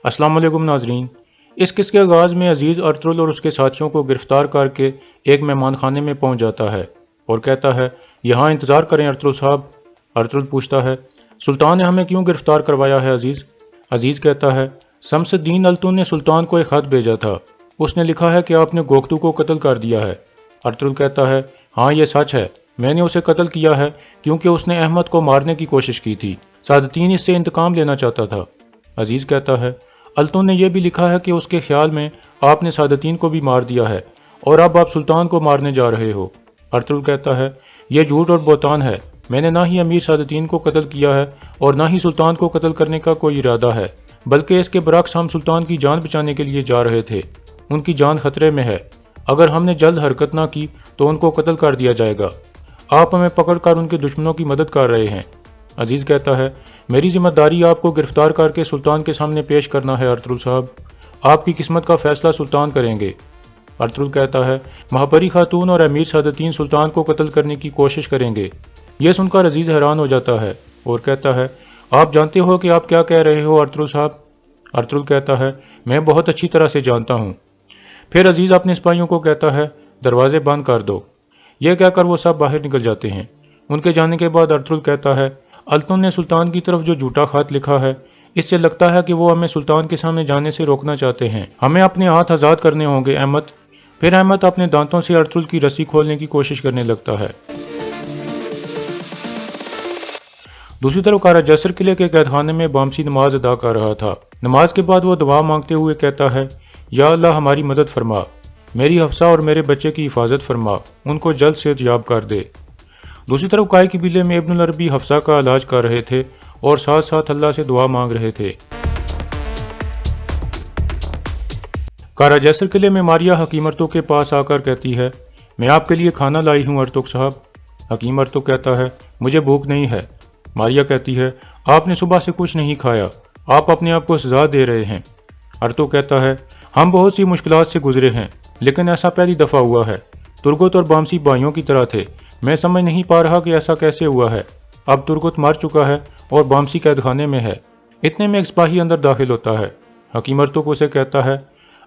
अस्सलाम वालेकुम नाजरीन। इस किस्से के आगाज़ में अजीज़ अर्तुगरुल और उसके साथियों को गिरफ्तार करके एक मेहमान खाने में पहुंच जाता है और कहता है, यहाँ इंतज़ार करें अर्तुगरुल साहब। अर्तुगरुल पूछता है, सुल्तान ने हमें क्यों गिरफ्तार करवाया है अजीज़? अजीज़ कहता है, शम्सुद्दीन अल्तुन ने सुल्तान को एक ख़त भेजा था। उसने लिखा है कि आपने गोख्तू को कत्ल कर दिया है। अर्तुगरुल कहता है, हाँ ये सच है, मैंने उसे कत्ल किया है क्योंकि उसने अहमद को मारने की कोशिश की थी। सादतीन इससे इंतकाम लेना चाहता था। अजीज़ कहता है, अल्तुन ने यह भी लिखा है कि उसके ख्याल में आपने सादतीन को भी मार दिया है और अब आप सुल्तान को मारने जा रहे हो। अर्तुगरुल कहता है, यह झूठ और बोतान है। मैंने ना ही अमीर सादतीन को कत्ल किया है और ना ही सुल्तान को कत्ल करने का कोई इरादा है, बल्कि इसके बरक्स हम सुल्तान की जान बचाने के लिए जा रहे थे। उनकी जान खतरे में है। अगर हमने जल्द हरकत ना की तो उनको कत्ल कर दिया जाएगा। आप हमें पकड़कर उनके दुश्मनों की मदद कर रहे हैं। अजीज़ कहता है, मेरी जिम्मेदारी आपको गिरफ्तार करके सुल्तान के सामने पेश करना है अर्तुगरुल साहब। आपकी किस्मत का फैसला सुल्तान करेंगे। अर्तुगरुल कहता है, महापरी खातून और अमीर सादतीन सुल्तान को कत्ल करने की कोशिश करेंगे। यह सुनकर अजीज़ हैरान हो जाता है और कहता है, आप जानते हो कि आप क्या कह रहे हो अर्तुगरुल साहब? अर्तुगरुल कहता है, मैं बहुत अच्छी तरह से जानता हूँ। फिर अजीज़ अपने सिपाहियों को कहता है, दरवाजे बंद कर दो। यह कहकर वो सब बाहर निकल जाते हैं। उनके जाने के बाद अर्तुगरुल कहता है, अल्तुन ने सुल्तान की तरफ जो झूठा खत लिखा है, इससे लगता है कि वो हमें सुल्तान के सामने जाने से रोकना चाहते हैं। हमें अपने हाथ आज़ाद करने होंगे अहमद। फिर अहमद अपने दांतों से अर्तुगरुल की रस्सी खोलने की कोशिश करने लगता है। दूसरी तरफ कारा जैसर किले के कैदखाने में बामसी नमाज अदा कर रहा था। नमाज के बाद वो दुआ मांगते हुए कहता है, या अल्लाह हमारी मदद फरमा, मेरी हफ्सा और मेरे बच्चे की हिफाजत फरमा, उनको जल्द सेहतयाब कर दे। दूसरी तरफ काय कबीले में इब्नुल अरबी हफ्सा का इलाज कर रहे थे और साथ साथ अल्लाह से दुआ मांग रहे थे। कारा जैसर किले में मारिया हकीम अर्तुग के पास आकर कहती है, मैं आपके लिए खाना लाई हूँ अर्तुग साहब। हकीम अर्तुग कहता है, मुझे भूख नहीं है। मारिया कहती है, आपने सुबह से कुछ नहीं खाया, आप अपने आप को सजा दे रहे हैं। अर्तुग कहता है, हम बहुत सी मुश्किलात से गुजरे हैं, लेकिन ऐसा पहली दफ़ा हुआ है। तुर्गुत और बामसी भाइयों की तरह थे। मैं समझ नहीं पा रहा कि ऐसा कैसे हुआ है। अब तुर्गुत मर चुका है और बामसी कैदखाने में है। इतने में एक सिपाही अंदर दाखिल होता है। हकीम अर्तुग उसे कहता है,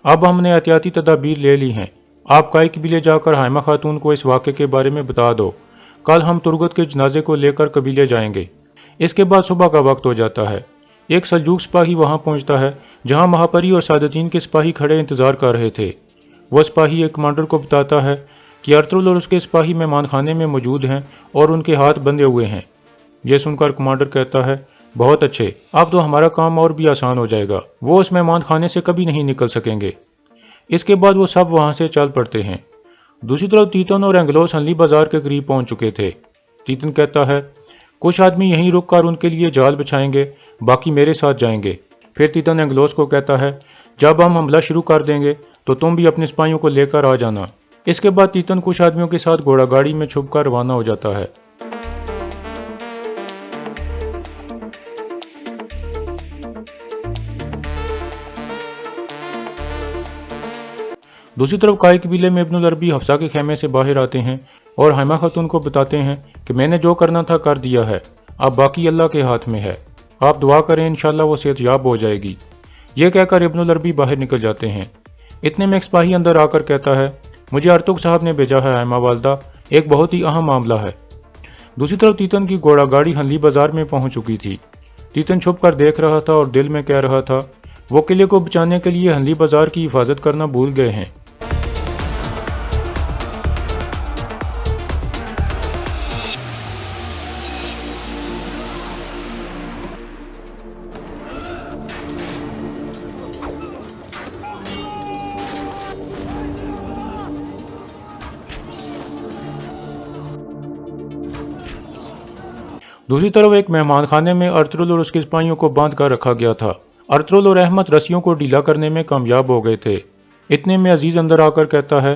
अब हमने एहतियाती तदाबीर ले ली हैं। आप काय कबीले जाकर हाइमा खातून को इस वाक़े के बारे में बता दो। कल हम तुर्गुत के जनाजे को लेकर कबीले जाएंगे। इसके बाद सुबह का वक्त हो जाता है। एक सल्जूक सिपाही वहां पहुंचता है जहां महापरी और सादतीन के सिपाही खड़े इंतजार कर रहे थे। वह सिपाही एक कमांडर को बताता है कि अर्तुगरुल और उसके सिपाही मेहमान खाने में मौजूद हैं और उनके हाथ बंधे हुए हैं। यह सुनकर कमांडर कहता है, बहुत अच्छे, अब तो हमारा काम और भी आसान हो जाएगा। वो उस मेहमान खाने से कभी नहीं निकल सकेंगे। इसके बाद वो सब वहां से चल पड़ते हैं। दूसरी तरफ तीतन और एंग्लोस हनली बाजार के करीब पहुंच चुके थे। तीतन कहता है, कुछ आदमी यहीं रुक कर उनके लिए जाल बिछाएंगे, बाकी मेरे साथ जाएंगे। फिर तीतन एंग्लोस को कहता है, जब हम हमला शुरू कर देंगे तो तुम भी अपने सिपाहियों को लेकर आ जाना। इसके बाद तीतन कुछ आदमियों के साथ घोड़ा गाड़ी में छुपकर रवाना हो जाता है। दूसरी तरफ काय कबीले में इब्नुल अरबी हफ्सा के खेमे से बाहर आते हैं और हाइमा खातून को बताते हैं कि मैंने जो करना था कर दिया है, अब बाकी अल्लाह के हाथ में है। आप दुआ करें, इंशाल्लाह वो सेहतयाब हो जाएगी। यह कहकर इब्नुल अरबी बाहर निकल जाते हैं। इतने में एक सिपाही अंदर आकर कहता है, मुझे अर्तुग साहब ने भेजा है हाइमा वालदा, एक बहुत ही अहम मामला है। दूसरी तरफ तीतन की घोड़ा गाड़ी हनली बाजार में पहुंच चुकी थी। तीतन छुप कर देख रहा था और दिल में कह रहा था, वो किले को बचाने के लिए हनली बाजार की हिफाजत करना भूल गए हैं। दूसरी तरफ एक मेहमान खाने में अर्तुगरुल और उसके सिपाहियों को बांध कर रखा गया था। अर्तुगरुल और अहमद रस्सियों को ढीला करने में कामयाब हो गए थे। इतने में अजीज अंदर आकर कहता है,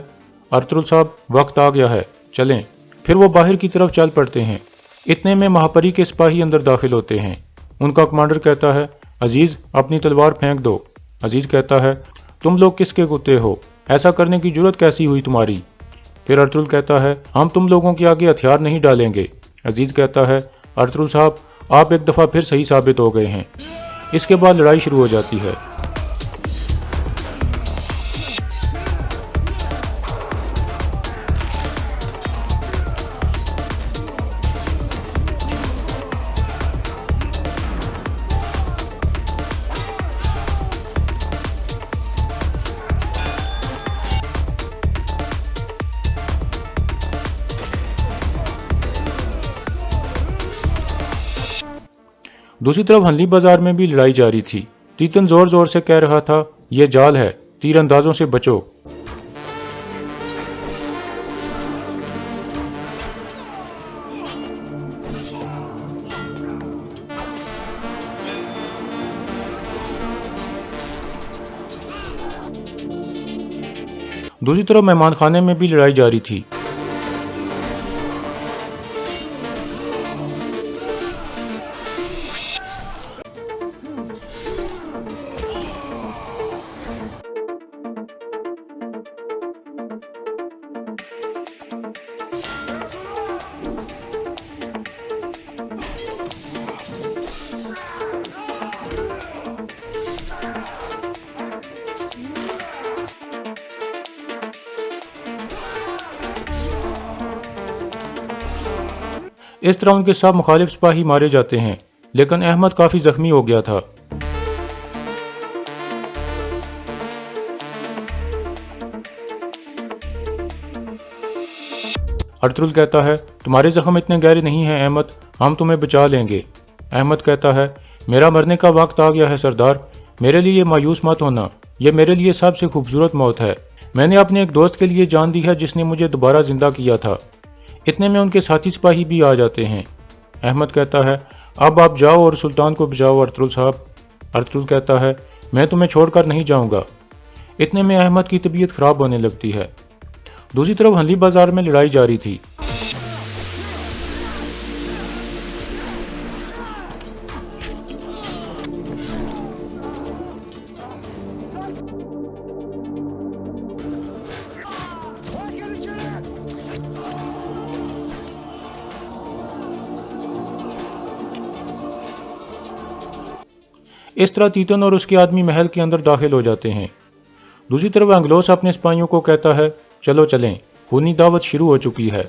अर्तुगरुल साहब वक्त आ गया है, चलें। फिर वो बाहर की तरफ चल पड़ते हैं। इतने में महापरी के सिपाही अंदर दाखिल होते हैं। उनका कमांडर कहता है, अजीज अपनी तलवार फेंक दो। अजीज कहता है, तुम लोग किसके कुत्ते हो, ऐसा करने की जरूरत कैसी हुई तुम्हारी? फिर अर्तुगरुल कहता है, हम तुम लोगों के आगे हथियार नहीं डालेंगे। अजीज कहता है, अर्तुगरुल साहब आप एक दफ़ा फिर सही साबित हो गए हैं। इसके बाद लड़ाई शुरू हो जाती है। دوسری طرف ہنلی بازار میں بھی لڑائی جاری تھی۔ تیتن زور زور سے کہہ رہا تھا، یہ جال ہے، تیر اندازوں سے بچو۔ دوسری طرف مہمان خانے میں بھی لڑائی جاری تھی۔ اس طرح ان کے سب مخالف سپاہی مارے جاتے ہیں، لیکن احمد کافی زخمی ہو گیا تھا۔ ارطغرل کہتا ہے، تمہارے زخم اتنے گہرے نہیں ہیں احمد، ہم تمہیں بچا لیں گے۔ احمد کہتا ہے، میرا مرنے کا وقت آ گیا ہے سردار، میرے لیے مایوس مت ہونا، یہ میرے لیے سب سے خوبصورت موت ہے۔ میں نے اپنے ایک دوست کے لیے جان دی ہے جس نے مجھے دوبارہ زندہ کیا تھا۔ اتنے میں ان کے ساتھی سپاہی بھی آ جاتے ہیں۔ احمد کہتا ہے، اب آپ جاؤ اور سلطان کو بچاؤ ارطغرل صاحب۔ ارطغرل کہتا ہے، میں تمہیں چھوڑ کر نہیں جاؤں گا۔ اتنے میں احمد کی طبیعت خراب ہونے لگتی ہے۔ دوسری طرف ہنلی بازار میں لڑائی جاری تھی۔ اس طرح تیتن اور اس کے آدمی محل کے اندر داخل ہو جاتے ہیں۔ دوسری طرف انگلوس اپنے سپاہیوں کو کہتا ہے، چلو چلیں، خونی دعوت شروع ہو چکی ہے۔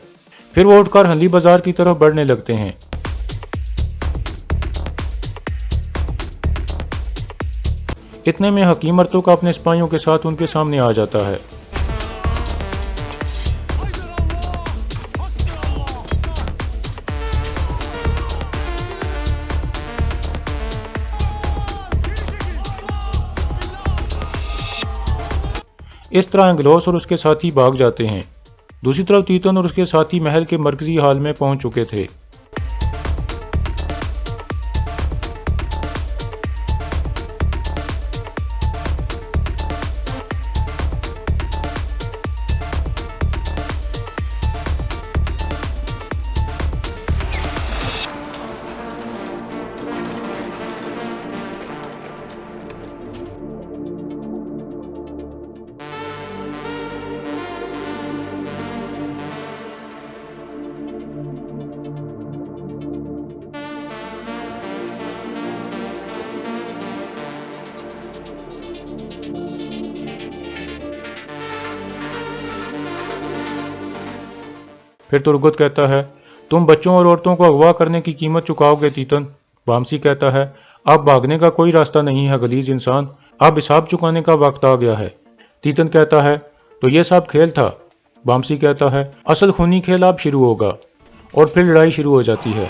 پھر وہ اٹھ کر ہنلی بازار کی طرف بڑھنے لگتے ہیں۔ اتنے میں حکیم ارطغرل کا اپنے سپاہیوں کے ساتھ ان کے سامنے آ جاتا ہے۔ اس طرح انگلوس اور اس کے ساتھی بھاگ جاتے ہیں۔ دوسری طرف تیتن اور اس کے ساتھی محل کے مرکزی ہال میں پہنچ چکے تھے۔ پھر ترگت کہتا ہے، تم بچوں اور عورتوں کو اغوا کرنے کی قیمت چکاؤ گے تیتن۔ بامسی کہتا ہے، اب بھاگنے کا کوئی راستہ نہیں ہے غلیظ انسان، اب حساب چکانے کا وقت آ گیا ہے۔ تیتن کہتا ہے، تو یہ سب کھیل تھا؟ بامسی کہتا ہے، اصل خونی کھیل اب شروع ہوگا، اور پھر لڑائی شروع ہو جاتی ہے۔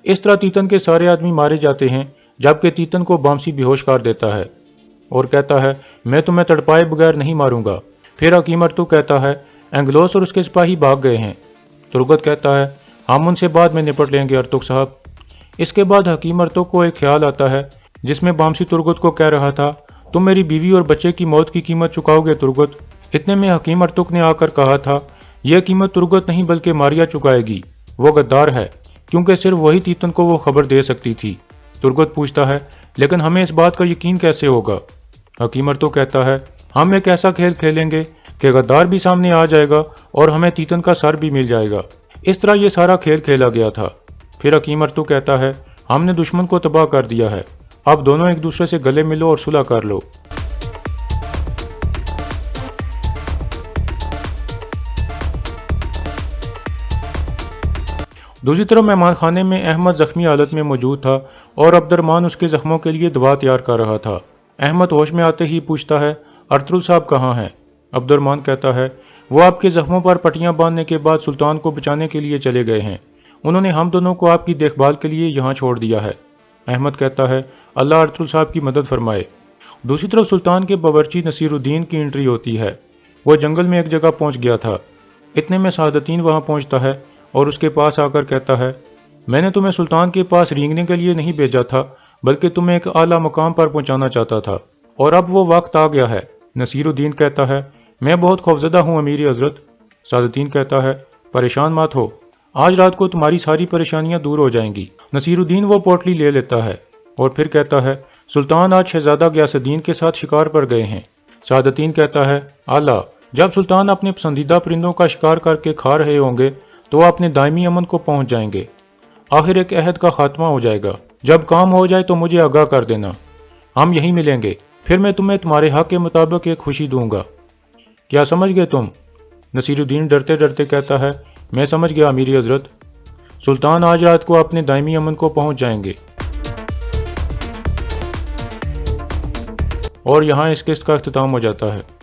اس طرح تیتن کے سارے آدمی مارے جاتے ہیں، جبکہ تیتن کو بامسی بے ہوش کر دیتا ہے اور کہتا ہے میں تمہیں تڑپائے بغیر نہیں ماروں گا۔ پھر حکیم ارطغرل کہتا ہے اینگلوس اور اس کے سپاہی بھاگ گئے ہیں۔ ترگت کہتا ہے ہم ان سے بعد میں نپٹ لیں گے ارطغرل صاحب۔ اس کے بعد حکیم ارطغرل کو ایک خیال آتا ہے جس میں بامسی ترگت کو کہہ رہا تھا تم میری بیوی اور بچے کی موت کی قیمت چکاؤ گے ترگت۔ اتنے میں حکیم ارطغرل نے آ کر کہا تھا یہ قیمت ترگت نہیں بلکہ ماریا چکائے گی، وہ غدار ہے، کیونکہ صرف وہی تیتن کو وہ خبر دے سکتی تھی۔ ترگت پوچھتا ہے لیکن ہمیں اس بات کا یقین کیسے ہوگا؟ حکیم ارطغرل کہتا ہے ہم ایک ایسا کھیل کھیلیں گے کہ غدار بھی سامنے آ جائے گا اور ہمیں تیتن کا سر بھی مل جائے گا۔ اس طرح یہ سارا کھیل کھیلا گیا تھا۔ پھر حکیم ارطغرل کہتا ہے ہم نے دشمن کو تباہ کر دیا ہے، اب دونوں ایک دوسرے سے گلے ملو اور صلح کر لو۔ دوسری طرف مہمان خانے میں احمد زخمی حالت میں موجود تھا اور عبد الرحمن اس کے زخموں کے لیے دوا تیار کر رہا تھا۔ احمد ہوش میں آتے ہی پوچھتا ہے ارطغرل صاحب کہاں ہیں؟ عبد الرحمن کہتا ہے وہ آپ کے زخموں پر پٹیاں باندھنے کے بعد سلطان کو بچانے کے لیے چلے گئے ہیں، انہوں نے ہم دونوں کو آپ کی دیکھ بھال کے لیے یہاں چھوڑ دیا ہے۔ احمد کہتا ہے اللہ ارطغرل صاحب کی مدد فرمائے۔ دوسری طرف سلطان کے باورچی نصیر الدین کی انٹری ہوتی ہے۔ وہ جنگل میں ایک جگہ پہنچ گیا تھا۔ اتنے میں سعادت الدین وہاں پہنچتا ہے اور اس کے پاس آ کر کہتا ہے میں نے تمہیں سلطان کے پاس رینگنے کے لیے نہیں بھیجا تھا بلکہ تمہیں ایک اعلیٰ مقام پر پہنچانا چاہتا تھا، اور اب وہ وقت آ گیا ہے۔ نصیر الدین کہتا ہے میں بہت خوفزدہ ہوں امیر حضرت۔ سعادت الدین کہتا ہے پریشان مت ہو، آج رات کو تمہاری ساری پریشانیاں دور ہو جائیں گی۔ نصیر الدین وہ پوٹلی لے لیتا ہے اور پھر کہتا ہے سلطان آج شہزادہ غیاث الدین کے ساتھ شکار پر گئے ہیں۔ سعادت الدین کہتا ہے اعلیٰ، جب سلطان اپنے پسندیدہ پرندوں کا شکار کر کے کھا رہے ہوں گے تو وہ اپنے دائمی امن کو پہنچ جائیں گے، آخر ایک عہد کا خاتمہ ہو جائے گا۔ جب کام ہو جائے تو مجھے آگاہ کر دینا، ہم یہیں ملیں گے، پھر میں تمہیں تمہارے حق کے مطابق ایک خوشی دوں گا۔ کیا سمجھ گئے تم؟ نصیر الدین ڈرتے ڈرتے کہتا ہے میں سمجھ گیا امیر حضرت، سلطان آج رات کو اپنے دائمی امن کو پہنچ جائیں گے۔ اور یہاں اس قسط کا اختتام ہو جاتا ہے۔